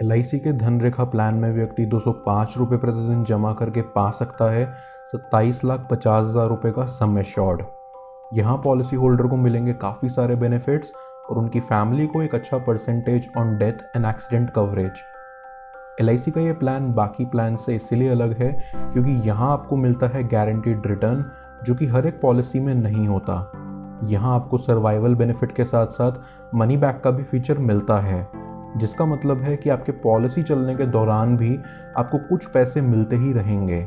LIC के धनरेखा plan में व्यक्ति 205 रुपये प्रतिदिन जमा करके पा सकता है 27,50,000 रुपये का सम एश्योर्ड। यहाँ पॉलिसी होल्डर को मिलेंगे काफ़ी सारे बेनिफिट्स और उनकी फैमिली को एक अच्छा percentage on death and accident coverage. LIC का ये प्लान बाकी प्लान से इसीलिए अलग है क्योंकि यहाँ आपको मिलता है गारंटीड रिटर्न, जो कि हर एक पॉलिसी में नहीं होता। यहाँ आपको सर्वाइवल बेनिफिट के साथ साथ मनी बैक का भी फीचर मिलता है, जिसका मतलब है कि आपके पॉलिसी चलने के दौरान भी आपको कुछ पैसे मिलते ही रहेंगे।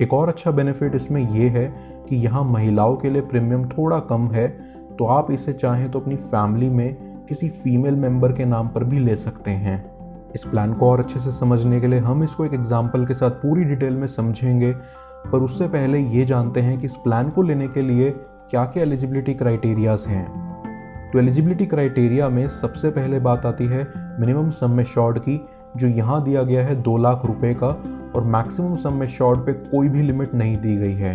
एक और अच्छा बेनिफिट इसमें यह है कि यहाँ महिलाओं के लिए प्रीमियम थोड़ा कम है, तो आप इसे चाहें तो अपनी फैमिली में किसी फीमेल मेंबर के नाम पर भी ले सकते हैं। इस प्लान को और अच्छे से समझने के लिए हम इसको एक एग्जाम्पल के साथ पूरी डिटेल में समझेंगे, पर उससे पहले ये जानते हैं कि इस प्लान को लेने के लिए क्या क्या एलिजिबिलिटी क्राइटेरियाज हैं। तो एलिजिबिलिटी क्राइटेरिया में सबसे पहले बात आती है मिनिमम सम एश्योर्ड की, जो यहाँ दिया गया है 2 लाख रुपए का, और मैक्सिमम सम एश्योर्ड पे कोई भी लिमिट नहीं दी गई है।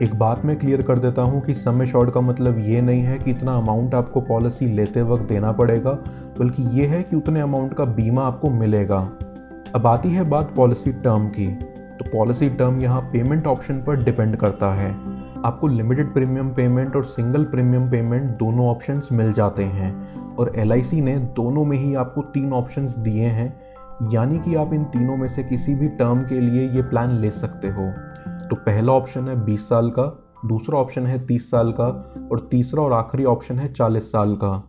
एक बात मैं क्लियर कर देता हूँ कि सम एश्योर्ड का मतलब ये नहीं है कि इतना अमाउंट आपको पॉलिसी लेते वक्त देना पड़ेगा, बल्कि ये है कि उतने अमाउंट का बीमा आपको मिलेगा। अब आती है बात पॉलिसी टर्म की। तो पॉलिसी टर्म यहाँ पेमेंट ऑप्शन पर डिपेंड करता है। आपको लिमिटेड प्रीमियम पेमेंट और सिंगल प्रीमियम पेमेंट दोनों ऑप्शंस मिल जाते हैं, और LIC ने दोनों में ही आपको 3 ऑप्शंस दिए हैं, यानी कि आप इन तीनों में से किसी भी टर्म के लिए ये प्लान ले सकते हो। तो पहला ऑप्शन है 20 साल का, दूसरा ऑप्शन है 30 साल का, और तीसरा और आखिरी ऑप्शन है 40 साल का।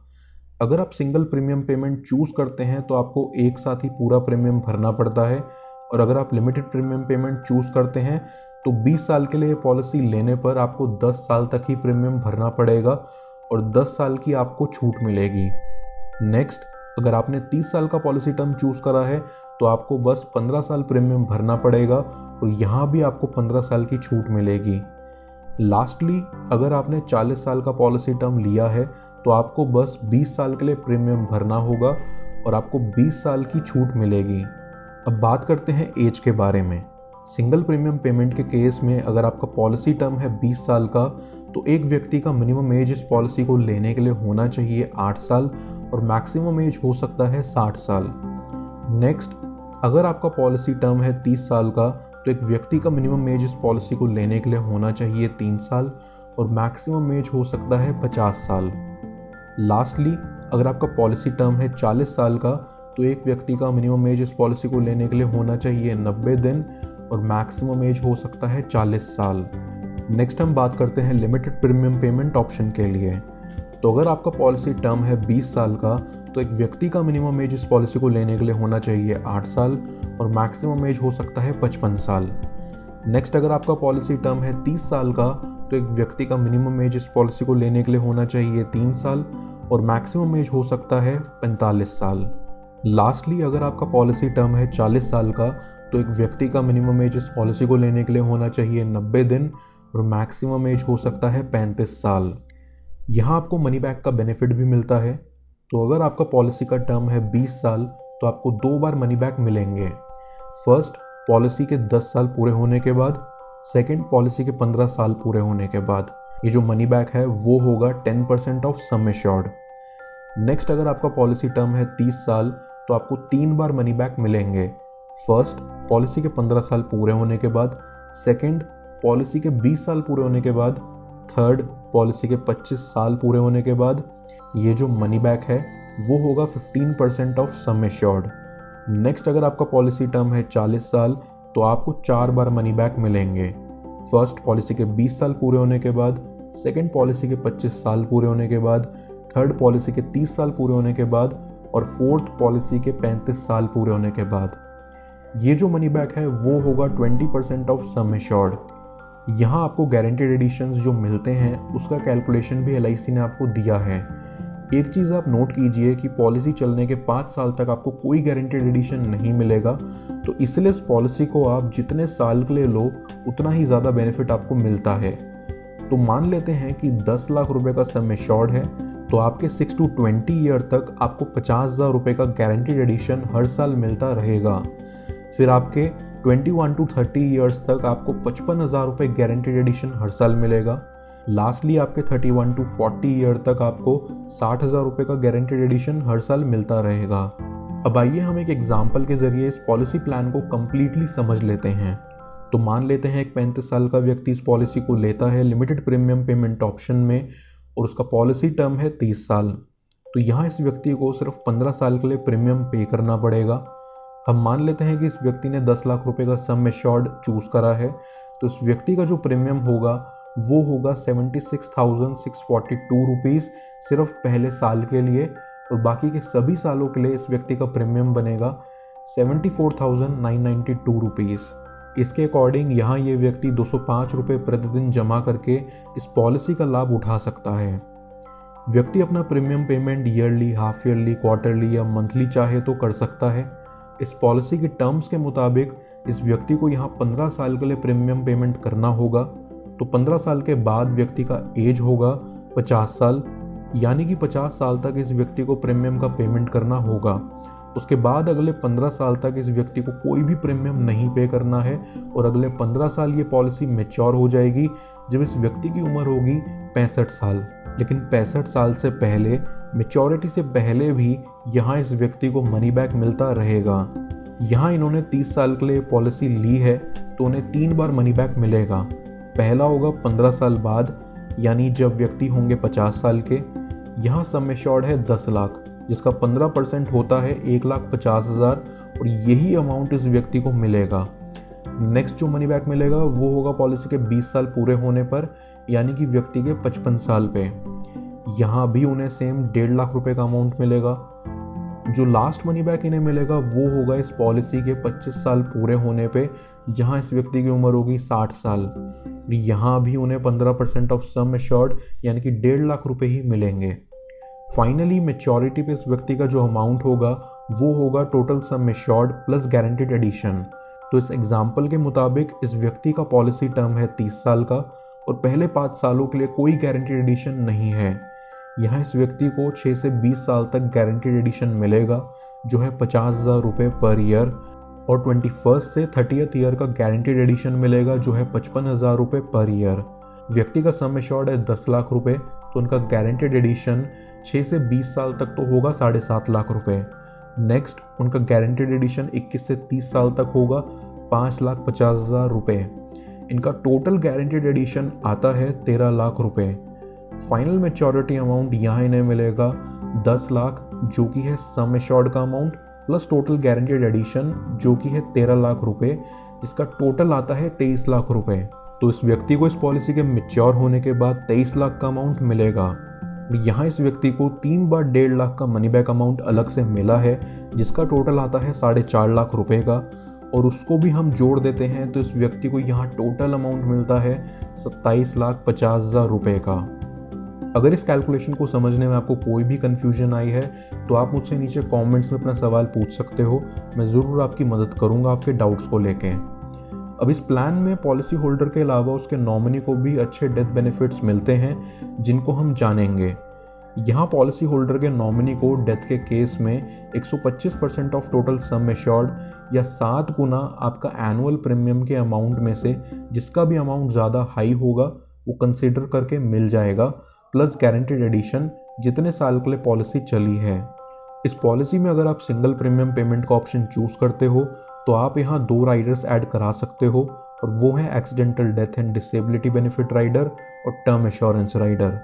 अगर आप सिंगल प्रीमियम पेमेंट चूज करते हैं तो आपको एक साथ ही पूरा प्रीमियम भरना पड़ता है, और अगर आप लिमिटेड प्रीमियम पेमेंट चूज करते हैं तो 20 साल के लिए पॉलिसी लेने पर आपको 10 साल तक ही प्रीमियम भरना पड़ेगा और 10 साल की आपको छूट मिलेगी। नेक्स्ट, अगर आपने 30 साल का पॉलिसी टर्म चूज करा है तो आपको बस 15 साल प्रीमियम भरना पड़ेगा, और यहाँ भी आपको 15 साल की छूट मिलेगी। लास्टली, अगर आपने 40 साल का पॉलिसी टर्म लिया है तो आपको बस 20 साल के लिए प्रीमियम भरना होगा और आपको 20 साल की छूट मिलेगी। अब बात करते हैं एज के बारे में। सिंगल प्रीमियम पेमेंट के केस में अगर आपका पॉलिसी टर्म है 20 साल का, तो एक व्यक्ति का मिनिमम एज इस पॉलिसी को लेने के लिए होना चाहिए 8 साल, और मैक्सिमम एज हो सकता है 60 साल। नेक्स्ट, अगर आपका पॉलिसी टर्म है 30 साल का, तो एक व्यक्ति का मिनिमम एज इस पॉलिसी को लेने के लिए होना चाहिए 3 साल, और मैक्सिमम एज हो सकता है 50 साल। लास्टली, अगर आपका पॉलिसी टर्म है 40 साल का, तो एक व्यक्ति का मिनिमम एज इस पॉलिसी को लेने के लिए होना चाहिए 90 दिन, और मैक्सिमम एज हो सकता है 40 साल। नेक्स्ट हम बात करते हैं लिमिटेड प्रीमियम पेमेंट ऑप्शन के लिए। तो अगर आपका पॉलिसी टर्म है 20 साल का, तो एक व्यक्ति का मिनिमम एज इस पॉलिसी को लेने के लिए होना चाहिए 8 साल, और मैक्सिमम एज हो सकता है 55 साल। नेक्स्ट, अगर आपका पॉलिसी टर्म है 30 साल का, तो एक व्यक्ति का मिनिमम एज इस पॉलिसी को लेने के लिए होना चाहिए 3 साल, और मैक्सिमम एज हो सकता है 45 साल। लास्टली, अगर आपका पॉलिसी टर्म है 40 साल का, तो एक व्यक्ति का मिनिमम एज इस पॉलिसी को लेने के लिए होना चाहिए 90 दिन, और मैक्सिमम एज हो सकता है 35 साल। यहाँ आपको मनी बैक का बेनिफिट भी मिलता है। तो अगर आपका पॉलिसी का टर्म है 20 साल, तो आपको 2 बार मनी बैक मिलेंगे। फर्स्ट, पॉलिसी के 10 साल पूरे होने के बाद। सेकेंड, पॉलिसी के 15 साल पूरे होने के बाद। ये जो मनी बैक है वो होगा 10% ऑफ सम एश्योर्ड। नेक्स्ट, अगर आपका पॉलिसी टर्म है 30 साल, तो आपको 3 बार मनी बैक मिलेंगे। फर्स्ट, पॉलिसी के 15 साल पूरे होने के बाद। सेकेंड, पॉलिसी के 20 साल पूरे होने के बाद। थर्ड, पॉलिसी के 25 साल पूरे होने के बाद। ये जो मनी बैक है वो होगा 15% ऑफ सम एश्योर्ड। नेक्स्ट, अगर आपका पॉलिसी टर्म है 40 साल, तो आपको 4 बार मनी बैक मिलेंगे। फर्स्ट, पॉलिसी के 20 साल पूरे होने के बाद। सेकेंड, पॉलिसी के 25 साल पूरे होने के बाद। थर्ड, पॉलिसी के 30 साल पूरे होने के बाद, और फोर्थ, पॉलिसी के 35 साल पूरे होने के बाद। ये जो मनी बैक है वो होगा 20% ऑफ सम एश्योर्ड। यहाँ आपको गारंटीड एडिशंस जो मिलते हैं उसका कैलकुलेशन भी LIC ने आपको दिया है। एक चीज़ आप नोट कीजिए कि पॉलिसी चलने के 5 साल तक आपको कोई गारंटीड एडिशन नहीं मिलेगा, तो इसलिए इस पॉलिसी को आप जितने साल के लिए लो उतना ही ज़्यादा बेनिफिट आपको मिलता है। तो मान लेते हैं कि 10 लाख रुपए का सम एश्योर्ड है, तो आपके 6 to 20 ईयर तक आपको 50,000 रुपये का गारंटीड एडिशन हर साल मिलता रहेगा। फिर आपके 21 to 30 ईयर्स तक आपको 55,000 रुपये गारंटीड एडिशन हर साल मिलेगा। लास्टली आपके 31 to 40 ईयर तक आपको 60,000 रुपये का गारंटीड एडिशन हर साल मिलता रहेगा। अब आइए हम एक एग्जाम्पल के ज़रिए इस पॉलिसी प्लान को कम्प्लीटली समझ लेते हैं। तो मान लेते हैं एक 35 साल का व्यक्ति इस पॉलिसी को लेता है लिमिटेड प्रीमियम पेमेंट ऑप्शन में और उसका पॉलिसी टर्म है 30 साल। तो यहाँ इस व्यक्ति को सिर्फ 15 साल के लिए प्रीमियम पे करना पड़ेगा। हम मान लेते हैं कि इस व्यक्ति ने 10 लाख रुपए का सम एश्योर्ड चूज़ करा है, तो इस व्यक्ति का जो प्रीमियम होगा वो होगा 76,642 रुपीज़ सिर्फ पहले साल के लिए, और बाकी के सभी सालों के लिए इस व्यक्ति का प्रीमियम बनेगा 74,992 रुपीज़। इसके अकॉर्डिंग यहाँ ये व्यक्ति 205 रुपये प्रतिदिन जमा करके इस पॉलिसी का लाभ उठा सकता है। व्यक्ति अपना premium payment yearly, half yearly, quarterly या मंथली चाहे तो कर सकता है। इस पॉलिसी की टर्म्स के मुताबिक इस व्यक्ति को यहाँ 15 साल के लिए प्रीमियम पेमेंट करना होगा। तो 15 साल के बाद व्यक्ति का एज होगा 50 साल, यानी कि 50 साल तक इस व्यक्ति को प्रीमियम का पेमेंट करना होगा। उसके बाद अगले 15 साल तक इस व्यक्ति को कोई भी प्रीमियम नहीं पे करना है और अगले 15 साल ये पॉलिसी मैच्योर हो जाएगी जब इस व्यक्ति की उम्र होगी 65 साल। लेकिन 65 साल से पहले, मैच्योरिटी से पहले भी यहाँ इस व्यक्ति को मनी बैक मिलता रहेगा। यहाँ इन्होंने 30 साल के लिए पॉलिसी ली है तो उन्हें 3 बार मनी बैक मिलेगा। पहला होगा 15 साल बाद, यानी जब व्यक्ति होंगे 50 साल के। यहाँ सम एश्योर्ड है 10 लाख, जिसका 15% होता है 1,50,000 और यही अमाउंट इस व्यक्ति को मिलेगा। नेक्स्ट जो मनी बैक मिलेगा वो होगा पॉलिसी के 20 साल पूरे होने पर, यानी कि व्यक्ति के 55 साल पे। यहाँ भी उन्हें सेम 1.5 लाख रुपए का अमाउंट मिलेगा। जो लास्ट मनी बैक इन्हें मिलेगा वो होगा इस पॉलिसी के 25 साल पूरे होने पे, जहाँ इस व्यक्ति की उम्र होगी 60 साल। यहाँ भी उन्हें 15% ऑफ सम एश्योर्ड यानी कि 1.5 लाख रुपए ही मिलेंगे। फाइनली मैच्योरिटी पे इस व्यक्ति का जो अमाउंट होगा वो होगा total sum assured plus guaranteed addition. तो इस एग्जाम्पल के मुताबिक इस व्यक्ति का पॉलिसी टर्म है 30 साल का और पहले 5 सालों के लिए कोई गारंटीड एडिशन नहीं है। यहाँ इस व्यक्ति को 6 से 20 साल तक गारंटीड एडिशन मिलेगा जो है 50,000 रुपये पर ईयर, और 21st से 30th ईयर का गारंटीड एडिशन मिलेगा जो है 55,000 रुपये पर ईयर। व्यक्ति का सम एश्योर्ड है 10 लाख रुपए, तो उनका गारंटीड एडिशन 6 से 20 साल तक तो होगा 7.5 लाख रुपए। नेक्स्ट उनका गारंटीड एडिशन 21 से 30 साल तक होगा 5,50,000 रुपए। इनका टोटल गारंटीड एडिशन आता है 13 लाख रुपए। फाइनल मैच्योरिटी अमाउंट यहाँ इन्हें मिलेगा 10 लाख, जो कि है सम एश्योर्ड का amount plus total guaranteed addition जो कि है 13 लाख रुपए, जिसका टोटल आता है 23 लाख रुपए। तो इस व्यक्ति को इस पॉलिसी के मैच्योर होने के बाद 23 लाख का अमाउंट मिलेगा। यहाँ इस व्यक्ति को 3 बार 1.5 लाख का मनी बैक अमाउंट अलग से मिला है, जिसका टोटल आता है 4.5 लाख रुपए का, और उसको भी हम जोड़ देते हैं तो इस व्यक्ति को यहाँ टोटल अमाउंट मिलता है 27,50,000 रुपए का। अगर इस कैलकुलेशन को समझने में आपको कोई भी कन्फ्यूजन आई है तो आप मुझसे नीचे कमेंट्स में अपना सवाल पूछ सकते हो। मैं ज़रूर आपकी मदद करूंगा आपके डाउट्स को लेके। अब इस प्लान में पॉलिसी होल्डर के अलावा उसके नॉमिनी को भी अच्छे डेथ बेनिफिट्स मिलते हैं, जिनको हम जानेंगे। यहाँ पॉलिसी होल्डर के नॉमिनी को डेथ के केस में 125% ऑफ टोटल सम एश्योर्ड या 7 गुना आपका एनुअल प्रीमियम के अमाउंट में से जिसका भी अमाउंट ज़्यादा हाई होगा वो कंसिडर करके मिल जाएगा, प्लस गारंटीड एडिशन जितने साल के लिए पॉलिसी चली है। इस पॉलिसी में अगर आप सिंगल प्रीमियम पेमेंट का ऑप्शन चूज़ करते हो तो आप यहाँ 2 राइडर्स ऐड करा सकते हो, और वो हैं accidental death and disability benefit rider और टर्म एश्योरेंस राइडर।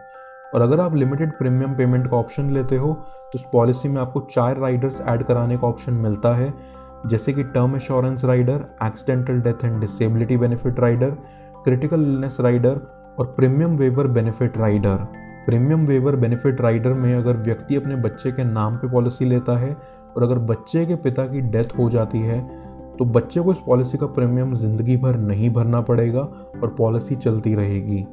और अगर आप लिमिटेड प्रीमियम पेमेंट का ऑप्शन लेते हो तो इस पॉलिसी में आपको 4 राइडर्स ऐड कराने का ऑप्शन मिलता है, जैसे कि term assurance rider, accidental death and disability benefit rider, critical illness rider और premium waiver benefit rider. Premium waiver benefit rider में अगर व्यक्ति अपने बच्चे के नाम पे पॉलिसी लेता है और अगर बच्चे के पिता की डेथ हो जाती है तो बच्चे को इस पॉलिसी का प्रीमियम ज़िंदगी भर नहीं भरना पड़ेगा और पॉलिसी चलती रहेगी।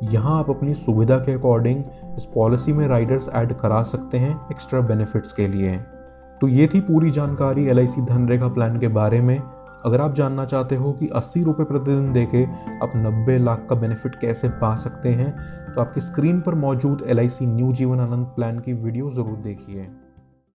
यहाँ आप अपनी सुविधा के अकॉर्डिंग इस पॉलिसी में राइडर्स ऐड करा सकते हैं एक्स्ट्रा बेनिफिट्स के लिए। तो ये थी पूरी जानकारी LIC धनरेखा प्लान के बारे में। अगर आप जानना चाहते हो कि 80 रुपये प्रतिदिन देके आप 90 लाख का बेनिफिट कैसे पा सकते हैं तो आपकी स्क्रीन पर मौजूद LIC new Jeevan Anand plan की वीडियो ज़रूर देखिए।